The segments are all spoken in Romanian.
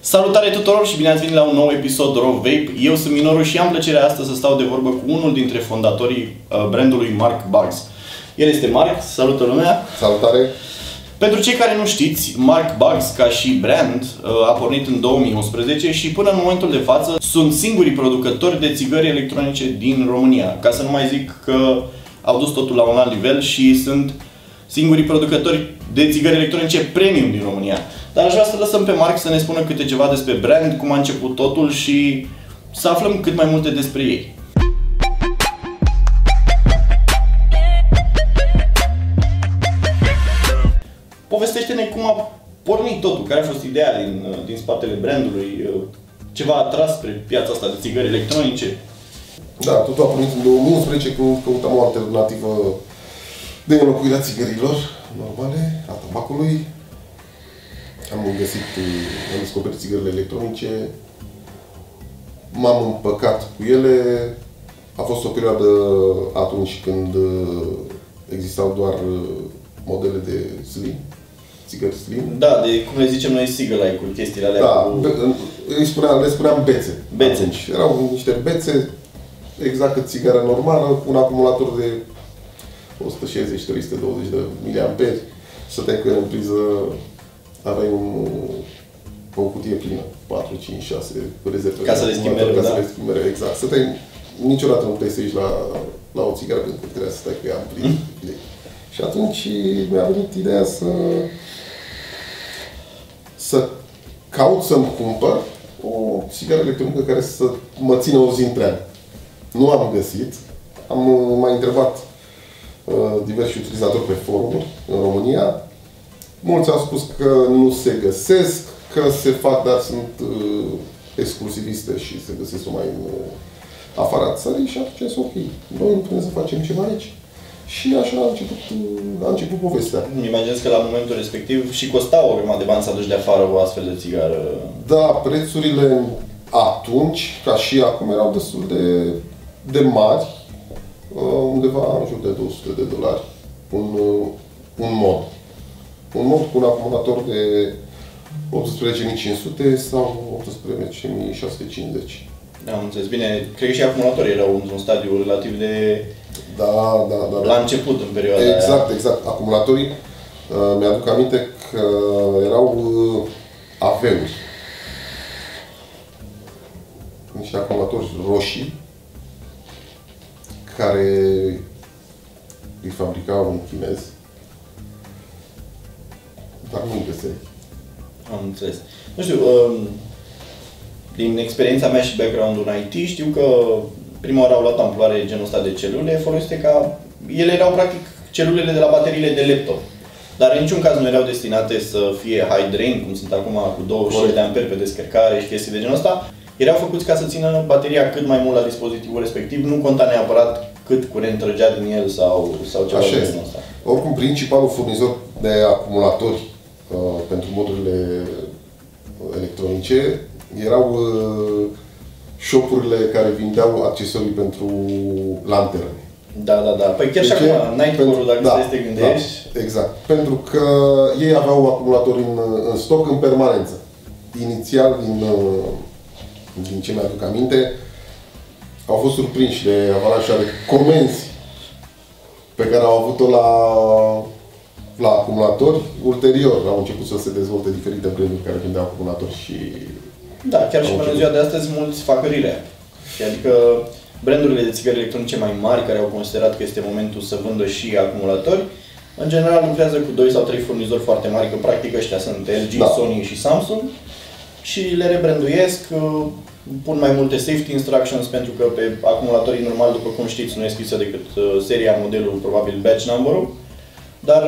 Salutare tuturor și bine ați venit la un nou episod Raw Vape. Eu sunt Minoru și am plăcerea astăzi să stau de vorbă cu unul dintre fondatorii brandului Mark Bugs. El este Mark, salută lumea! Salutare! Pentru cei care nu știți, Mark Bugs ca și brand a pornit în 2011 și până în momentul de față sunt singurii producători de țigări electronice din România. Ca să nu mai zic că au dus totul la un alt nivel și sunt singurii producători de țigări electronice premium din România. Dar aș vrea să lăsăm pe Mark să ne spună câte ceva despre brand, cum a început totul și să aflăm cât mai multe despre ei. Povestește-ne cum a pornit totul, care a fost ideea din spatele brandului, ce v-a atras spre piața asta de țigări electronice. Da, totul a pornit în 2011 când căutam o alternativă de înlocuire a țigărilor normale, a tabacului. Am descoperit țigările electronice, m-am împăcat cu ele. A fost o perioadă atunci când existau doar modele de slim, țigări slim. Da, de cum le zicem noi, Sigalike-uri, chestiile alea. Da, cu... le spuneam bețe. Bețe. Atunci. Erau niște bețe, exact cât țigara normală, un acumulator de 160-320 de miliamperi. Stăteai cu el în priză, aveai o cutie plină, 4, 5, 6 rezerve. Ca să le schimbi mereu, da? Exact. Stăteai, niciodată nu puteai să ieși la o țigară pentru că trebuia să stai cu ea în plin. Și atunci mi-a venit ideea să caut să-mi cumpăr o țigară electronică care să mă țină o zi întreagă. Nu am găsit. Am mai întrebat diversi utilizatori pe forumuri în România. Mulți au spus că nu se găsesc, că se fac, dar sunt exclusiviste și se găsesc numai în afara țării și atunci am zis, ok, noi nu putem să facem ceva aici. Și așa a început povestea. Îmi imaginez că la momentul respectiv și costa o grămadă de bani să aduci de afară o astfel de țigară. Da, prețurile atunci, ca și acum, erau destul de mari. Undeva în jur de $200. Un mod. Un mod cu un acumulator de 18.500 sau 18.650. Am înțeles. Bine, cred că și acumulatorii erau într-un stadiu relativ de... Da. La început, în perioada aia. Exact. Acumulatorii, mi-aduc aminte că erau aveuri. Niște acumulatori roșii care îi fabricau un chinez, dar nu-i găseai. Am înțeles. Nu știu, din experiența mea și background-ul în IT, știu că prima oară au luat amploare genul ăsta de celule folosite ca... Ele erau practic celulele de la bateriile de laptop. Dar în niciun caz nu erau destinate să fie high drain, cum sunt acum cu 25 de amperi pe descărcare și chestii de genul ăsta. Erau făcuți ca să țină bateria cât mai mult la dispozitivul respectiv, nu conta neapărat cât curent trăgea din el sau ceva de genul ăsta. Oricum, principalul furnizor de acumulatori pentru modurile electronice erau shop-urile care vindeau accesorii pentru lanterne. Da. Păi chiar și acum, Nightcore-ul, dacă te gândești... Da, exact. Pentru că ei aveau acumulatori în stoc în permanență. Inițial, din ce mi-aduc aminte, au fost surprinși de avalanșa de comenzi pe care au avut-o la acumulatori. Ulterior au început să se dezvolte diferite branduri care vindeau acumulatori și... Da, chiar și până în ziua de astăzi mulți fac rirea. Adică brandurile de țigări electronice mai mari care au considerat că este momentul să vândă și acumulatori, în general lucrează cu 2 sau 3 furnizori foarte mari, că practic ăștia sunt LG, Sony și Samsung, și le rebranduiesc, pun mai multe safety instructions, pentru că pe acumulatorii normal, după cum știți, nu e scrisă decât seria, modelul, probabil batch number-ul. Dar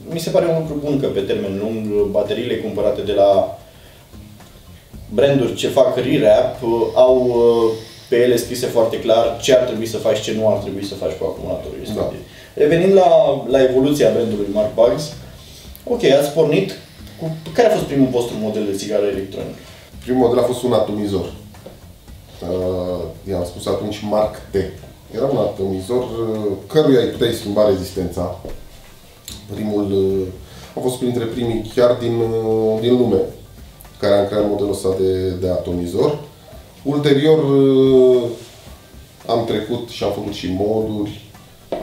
mi se pare un lucru bun că pe termen lung bateriile cumpărate de la branduri ce fac re-wrap au pe ele scrise foarte clar ce ar trebui să faci, ce nu ar trebui să faci cu acumulatorul respectiv. Da. Revenind la evoluția brandului Mark Bugs, ok, ați pornit. Care a fost primul vostru model de țigară electronică? Primul model a fost un atomizor. I-am spus atunci Mark T. Era un atomizor căruia îi puteai schimba rezistența. A fost printre primii chiar din lume care am creat modelul ăsta de atomizor. Ulterior am trecut și am făcut și moduri,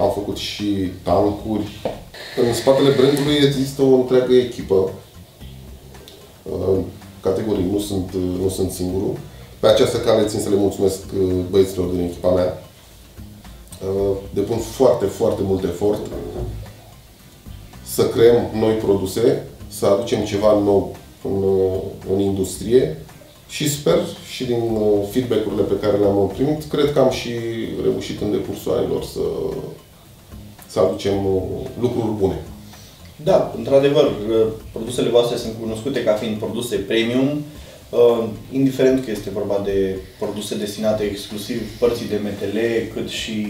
am făcut și tancuri. În spatele brandului există o întreagă echipă. Categoric, nu sunt singurul. Pe această cale țin să le mulțumesc băieților din echipa mea. Depun foarte, foarte mult efort să creăm noi produse, să aducem ceva nou în industrie și sper și din feedback-urile pe care le-am primit, cred că am și reușit în decursul anilor să aducem lucruri bune. Da, într-adevăr, produsele voastre sunt cunoscute ca fiind produse premium, indiferent că este vorba de produse destinate exclusiv părții de MTL, cât și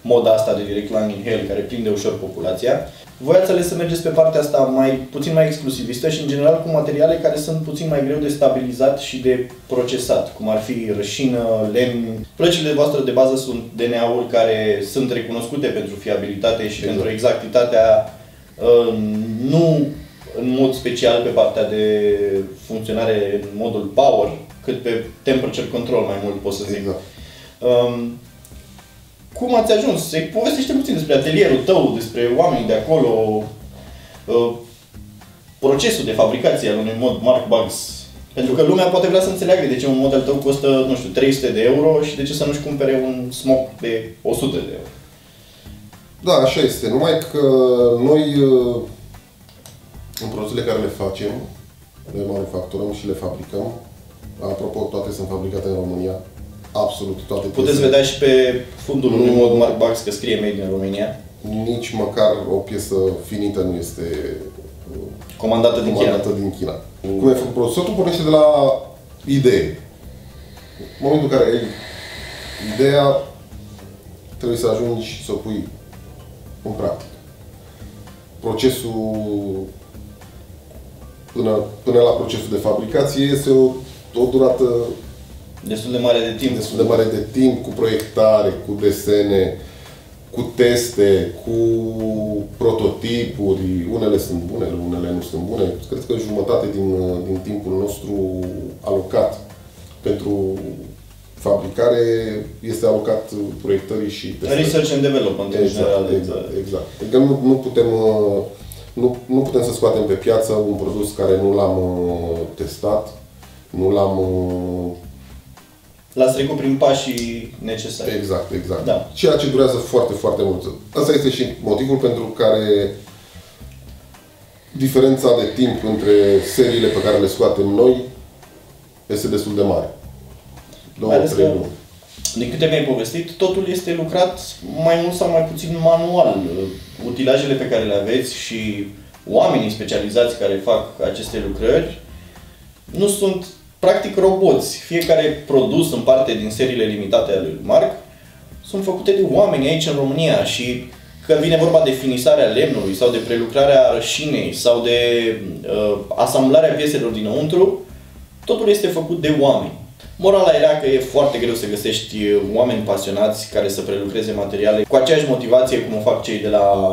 moda asta de direct line inhale, care prinde ușor populația. Voi ați ales să mergeți pe partea asta puțin mai exclusivistă și, în general, cu materiale care sunt puțin mai greu de stabilizat și de procesat, cum ar fi rășină, lemn. Plăcile voastre de bază sunt DNA-uri care sunt recunoscute pentru fiabilitate și pentru exactitatea, nu în mod special pe partea de funcționare în modul power, cât pe temperature control mai mult, pot să zic. Exact. Cum ați ajuns? Povestește puțin despre atelierul tău, despre oamenii de acolo, procesul de fabricație al unui mod Mark Bugs. Pentru că lumea poate vrea să înțeleagă de ce un model tău costă, nu știu, 300 de euro și de ce să nu-și cumpere un smoke de 100 de euro. Da, așa este. Numai că noi, în produsele care le facem, le manufacturăm și le fabricăm. Apropo, toate sunt fabricate în România. Absolut toate. Puteți vedea și pe fundul unui mod Mark Bugs că scrie Made in Romania. Nici măcar o piesă finită nu este comandată din China. Cum e făcut produsul? Totul pornește de la idee. În momentul în care ai ideea, trebuie să ajungi să o pui în practică. Procesul până la procesul de fabricație este o durată destul de mare de timp. Destul de mare de timp, cu proiectare, cu desene, cu teste, cu prototipuri. Unele sunt bune, unele nu sunt bune. Cred că jumătate din timpul nostru alocat pentru fabricare este alocat proiectării și testării. Research and development, în general. Exact. Adică nu putem să scoatem pe piață un produs care nu l-am testat, nu l-am l-ați trecut prin pașii necesari. Exact. Da. Ceea ce durează foarte, foarte mult. Asta este și motivul pentru care diferența de timp între seriile pe care le scoatem noi este destul de mare. 2-3 luni. Din câte mi-ai povestit, totul este lucrat mai mult sau mai puțin manual. Utilajele pe care le aveți și oamenii specializați care fac aceste lucrări nu sunt practic roboți. Fiecare produs în parte din seriile limitate ale lui Mark sunt făcute de oameni aici în România și că vine vorba de finisarea lemnului sau de prelucrarea rășinei sau de asamblarea pieselor dinăuntru, totul este făcut de oameni. Morala era că e foarte greu să găsești oameni pasionați care să prelucreze materiale cu aceeași motivație cum o fac cei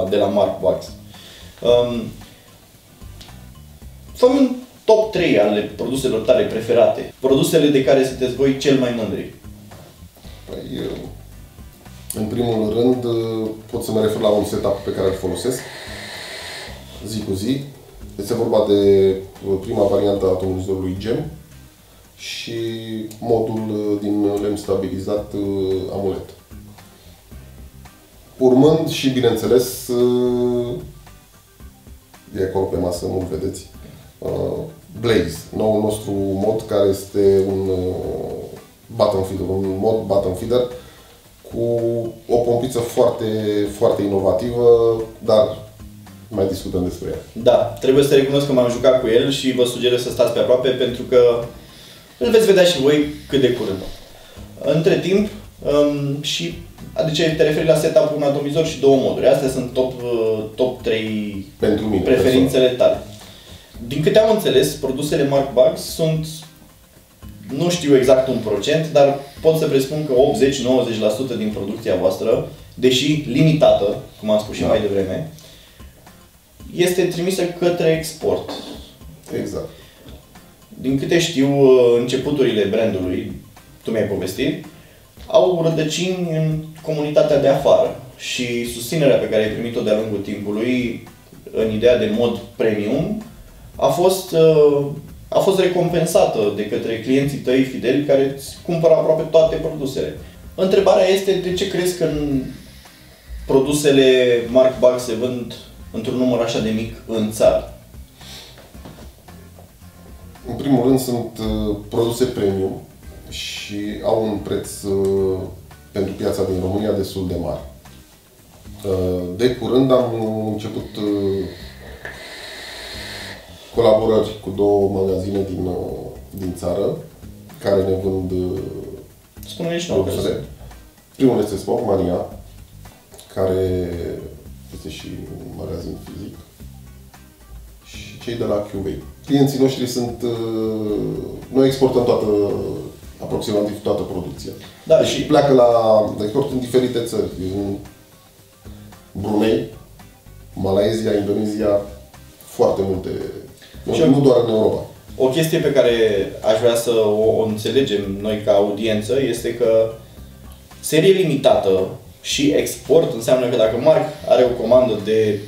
de la Mark Bugs. Fă-mi un top 3 ale produselor tale preferate. Produsele de care sunteți voi cel mai mândri. Păi, în primul rând, pot să mă refer la un setup pe care îl folosesc zi cu zi. Este vorba de prima variantă a atomizorului GEM și modul din lemn stabilizat amulet. Urmând și, bineînțeles, e acolo pe masă, nu-l vedeți, Blaze, noul nostru mod care este un button feeder, un mod button feeder cu o pompiță foarte, foarte inovativă, dar mai discutăm despre ea. Da, trebuie să recunosc că m-am jucat cu el și vă sugerez să stați pe aproape pentru că îl veți vedea și voi cât de curând. Între timp, și adică te referi la setup-ul un atomizor și două moduri. Astea sunt top 3 pentru mine, preferințele tale. Din câte am înțeles, produsele Mark Bugs sunt, nu știu exact un procent, dar pot să presupun că 80-90% din producția voastră, deși limitată, cum am spus și mai devreme, este trimisă către export. Exact. din câte știu, începuturile brandului, tu mi-ai povestit, au rădăcini în comunitatea de afară și susținerea pe care ai primit-o de-a lungul timpului în ideea de mod premium a fost recompensată de către clienții tăi fideli care îți cumpără aproape toate produsele. Întrebarea este de ce crezi că produsele Marc Bag se vând într-un număr așa de mic în țară? În primul rând sunt produse premium și au un preț pentru piața din România destul de mare. De curând am început colaborări cu 2 magazine din țară care ne vând produsele. Primul este Smoke Mania, care este și un magazin fizic, și cei de la QA. Clienții noștri sunt... Noi exportăm aproximativ toată producția. Da, deci și pleacă la export în diferite țări. În Brunei, Malaysia, Indonezia, foarte multe. Nu doar în Europa. O chestie pe care aș vrea să o înțelegem noi ca audiență este că serie limitată și export înseamnă că dacă Marc are o comandă de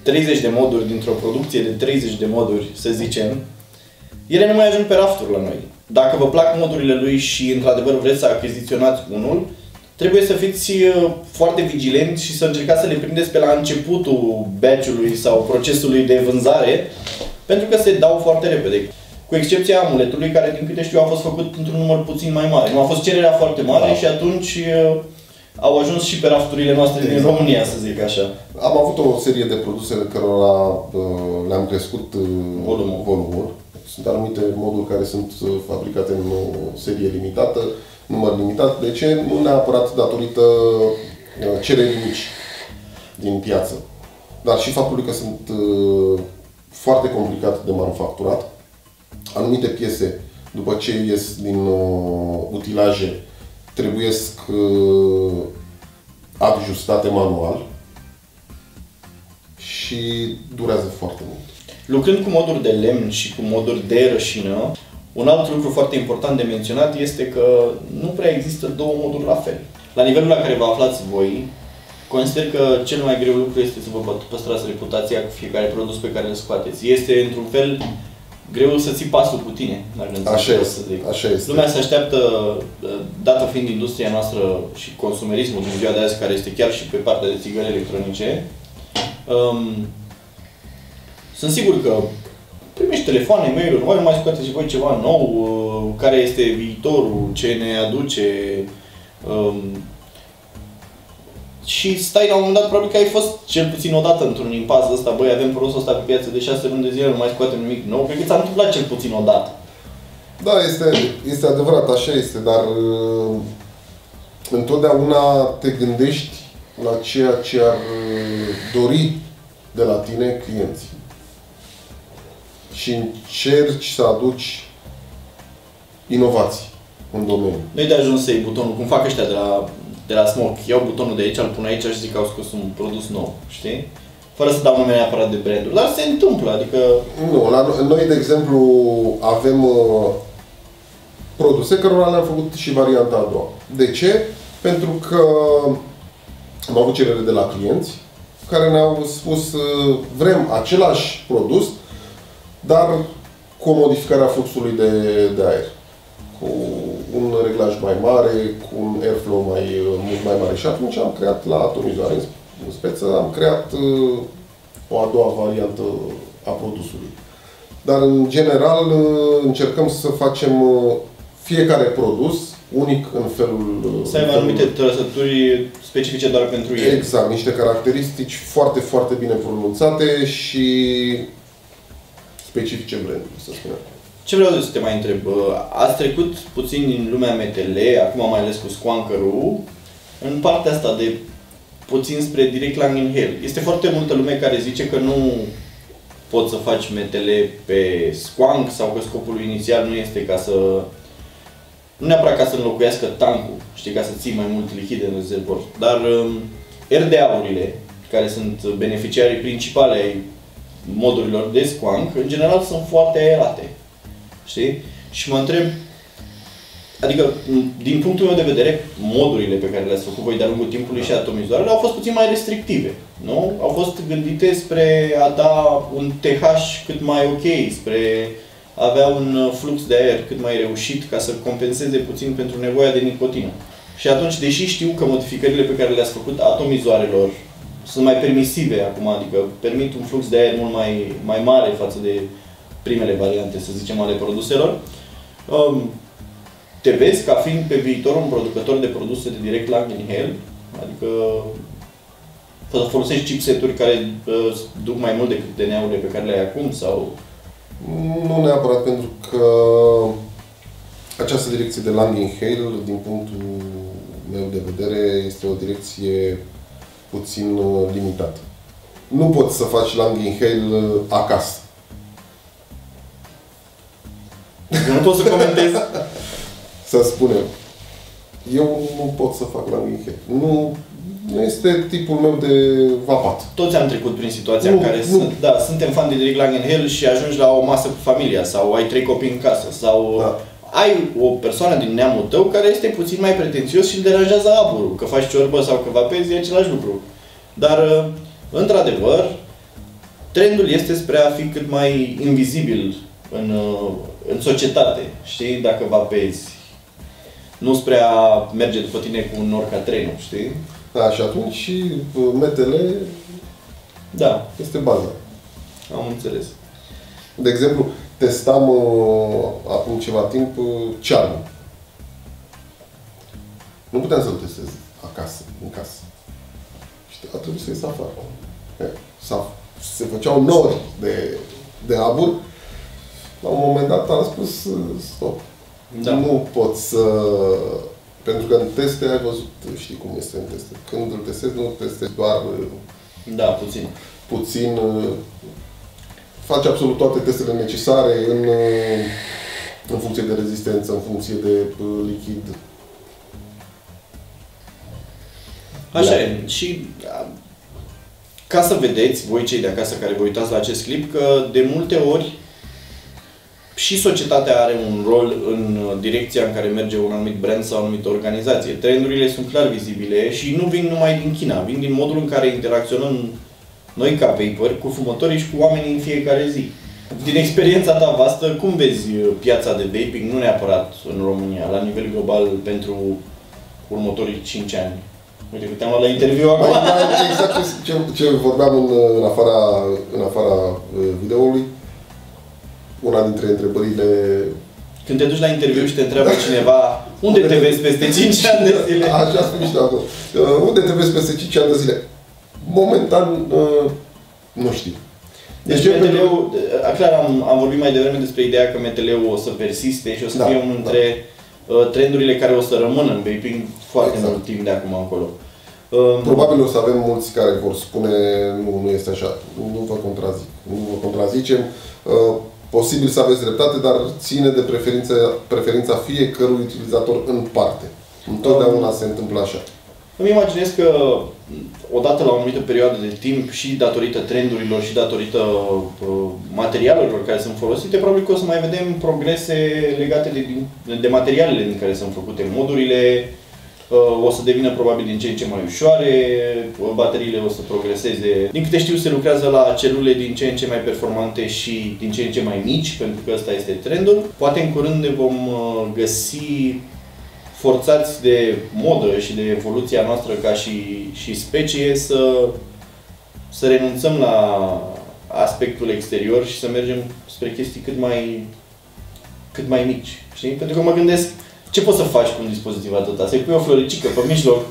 30 de moduri dintr-o producție de 30 de moduri, să zicem, ele nu mai ajung pe rafturi la noi. Dacă vă plac modurile lui și într-adevăr vreți să achiziționați unul, trebuie să fiți foarte vigilenți și să încercați să le prindeți pe la începutul batch-ului sau procesului de vânzare, pentru că se dau foarte repede. Cu excepția amuletului, care din câte știu a fost făcut într-un număr puțin mai mare. Nu a fost cererea foarte mare și atunci au ajuns și pe rafturile noastre din România, să zic așa. Am avut o serie de produse cărora le-am crescut volumul. Sunt anumite moduri care sunt fabricate în o serie limitată, număr limitat. De ce? Nu neapărat datorită cererii mici din piață, dar și faptului că sunt foarte complicate de manufacturat. Anumite piese, după ce ies din utilaje, trebuiesc ajustate manual și durează foarte mult. Lucrând cu moduri de lemn și cu moduri de rășină, un alt lucru foarte important de menționat este că nu prea există 2 moduri la fel. La nivelul la care vă aflați voi, consider că cel mai greu lucru este să vă păstrați reputația cu fiecare produs pe care îl scoateți. Este, într-un fel, greu să ții pasul cu tine, dacă așa este, să zic. Așa este. Lumea se așteaptă, dată fiind industria noastră și consumerismul din ziua de azi, care este chiar și pe partea de țigări electronice, sunt sigur că primești telefoane, e-mail-uri, nu mai scoateți voi ceva nou, care este viitorul, ce ne aduce. Și stai la un moment dat, probabil că ai fost cel puțin odată într-un impas ăsta, băi, avem produsul ăsta pe piață de 6 luni de zile, nu mai scoatem nimic nou. Cred că ți-a întâmplat cel puțin odată. Da, este adevărat, așa este, dar întotdeauna te gândești la ceea ce ar dori de la tine clienții. Și încerci să aduci inovații în domeniu. Nu-i de ajuns să iei butonul, cum fac ăștia de la Smoke. Iau butonul de aici, îl pun aici și zic că au scos un produs nou, știi? Fără să dau nume neapărat de branduri. Dar se întâmplă, adică... Nu, noi, de exemplu, avem produse cărora le-am făcut și varianta a doua. De ce? Pentru că am avut cerere de la clienți care ne-au spus vrem același produs, dar cu o modificare a fluxului de aer. Cu un reglaj mai mare, cu un airflow mult mai mare. Și atunci am creat la atomizoare în speță, am creat o a doua variantă a produsului. Dar în general încercăm să facem fiecare produs unic în felul... Să aibă anumite trăsături specifice doar pentru el. Exact, niște caracteristici foarte, foarte bine pronunțate și specifice brandului, să spunem. Ce vreau să te mai întreb? Ați trecut puțin din lumea MTL, acum mai ales cu Squanker-ul, în partea asta de puțin spre direct la inhale. Este foarte multă lume care zice că nu poți să faci MTL pe Squank sau că scopul inițial nu este ca să... Nu neapărat ca să înlocuiască tancul, știi, ca să ții mai mult lichid în rezervor, dar RDA-urile, care sunt beneficiarii principale ai modurilor de Squank, în general sunt foarte aerate. Știi? Și mă întreb, adică, din punctul meu de vedere, modurile pe care le-ați făcut voi de-a lungul timpului și atomizoarele au fost puțin mai restrictive, nu? Au fost gândite spre a da un TH cât mai ok, spre a avea un flux de aer cât mai reușit ca să compenseze puțin pentru nevoia de nicotină. Și atunci, deși știu că modificările pe care le-ați făcut atomizoarelor sunt mai permisive acum, adică permit un flux de aer mult mai mare față de primele variante, să zicem, ale produselor, te vezi ca fiind pe viitor un producător de produse de direct Langenhail? Adică folosești chipseturi care duc mai mult decât DNA-urile pe care le ai acum? Sau? Nu neapărat, pentru că această direcție de Langenhail, din punctul meu de vedere, este o direcție puțin limitată. Nu poți să faci Langenhail acasă. Eu nu pot să comentez. Să spunem. Eu nu pot să fac Langenhail. Nu este tipul meu de vapat. Toți am trecut prin situația în care suntem fan de direct Langenhail și ajungi la o masă cu familia sau ai 3 copii în casă sau ai o persoană din neamul tău care este puțin mai pretențios și îl deranjează aburul. Că faci ciorbă sau că vapezi, e același lucru. Dar, într-adevăr, trendul este spre a fi cât mai invizibil în societate. Știi? Dacă vapezi. Nu spre a merge după tine cu un nor ca trenul, știi? Da, și atunci MTL este baza. Am înțeles. De exemplu, testam acum ceva timp cearnul. Nu puteam să-l testez acasă, în casă. Și a trebuit să ies afară. Se făceau nori de abur. La un moment dat am spus stop. Da. Nu pot să... Pentru că în teste ai văzut, știi cum este în teste. Când îl testezi, nu testezi doar... Da, puțin. Puțin... Faci absolut toate testele necesare în funcție de rezistență, în funcție de lichid. Așa e. Și ca să vedeți, voi cei de acasă care vă uitați la acest clip, că de multe ori și societatea are un rol în direcția în care merge un anumit brand sau o anumită organizație. Trendurile sunt clar vizibile și nu vin numai din China, vin din modul în care interacționăm noi ca vapor cu fumătorii și cu oamenii în fiecare zi. Din experiența ta vastă, cum vezi piața de vaping, nu neapărat în România, la nivel global pentru următorii 5 ani? Uite că te-am luat la interviu acum. Exact ce vorbeam în afara videoului. Una dintre întrebările... Când te duci la interviu și te întreabă cineva unde te vezi peste 5 ani de zile? Așa spune mișto acolo. Unde te vezi peste 5 ani de zile? Momentan, nu știu. Deci MTL-ul, clar am vorbit mai devreme despre ideea că MTL-ul o să persiste și o să fie unul dintre trendurile care o să rămână în vaping foarte mult timp de acum încolo. Probabil o să avem mulți care vor spune nu este așa, nu vă contrazicem. Posibil să aveți dreptate, dar ține de preferința fiecărui utilizator în parte. Întotdeauna se întâmplă așa. Îmi imaginez că odată la o anumită perioadă de timp și datorită trendurilor și datorită materialelor care sunt folosite, probabil că o să mai vedem progrese legate de materialele din care sunt făcute modurile, o să devină probabil din ce în ce mai ușoare, bateriile o să progreseze. Din câte știu, se lucrează la celule din ce în ce mai performante și din ce în ce mai mici, pentru că ăsta este trendul. Poate în curând ne vom găsi forțați de modă și de evoluția noastră ca și specie să renunțăm la aspectul exterior și să mergem spre chestii cât mai mici. Știi? Pentru că mă gândesc, ce poți să faci cu un dispozitiv atâta? Să-i pui o floricică pe mijloc.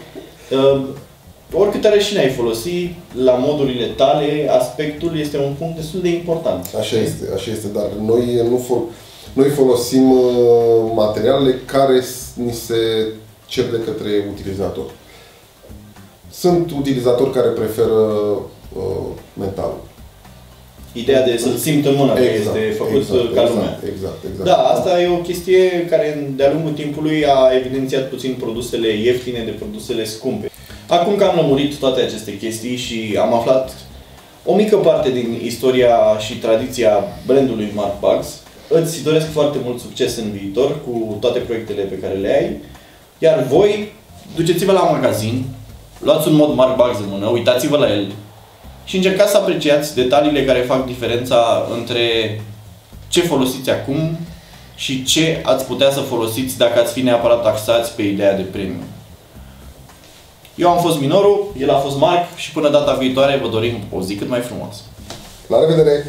Oricâtă rășină ai folosi, la modurile tale, aspectul este un punct destul de important. Așa este, dar noi folosim materialele care ni se cer de către utilizator. Sunt utilizatori care preferă metalul. Ideea de să-l simt în mână, că este făcut ca lumea. Exact. Da, asta e o chestie care de-a lungul timpului a evidențiat puțin produsele ieftine de produsele scumpe. Acum că am lămurit toate aceste chestii și am aflat o mică parte din istoria și tradiția brandului Markbugs, îți doresc foarte mult succes în viitor cu toate proiectele pe care le ai. Iar voi, duceți-vă la magazin, luați un mod Mark Bugs în mână, uitați-vă la el și încercați să apreciați detaliile care fac diferența între ce folosiți acum și ce ați putea să folosiți dacă ați fi neapărat taxați pe ideea de premium. Eu am fost Minoru, el a fost Marc și până data viitoare vă dorim o zi cât mai frumoasă. La revedere!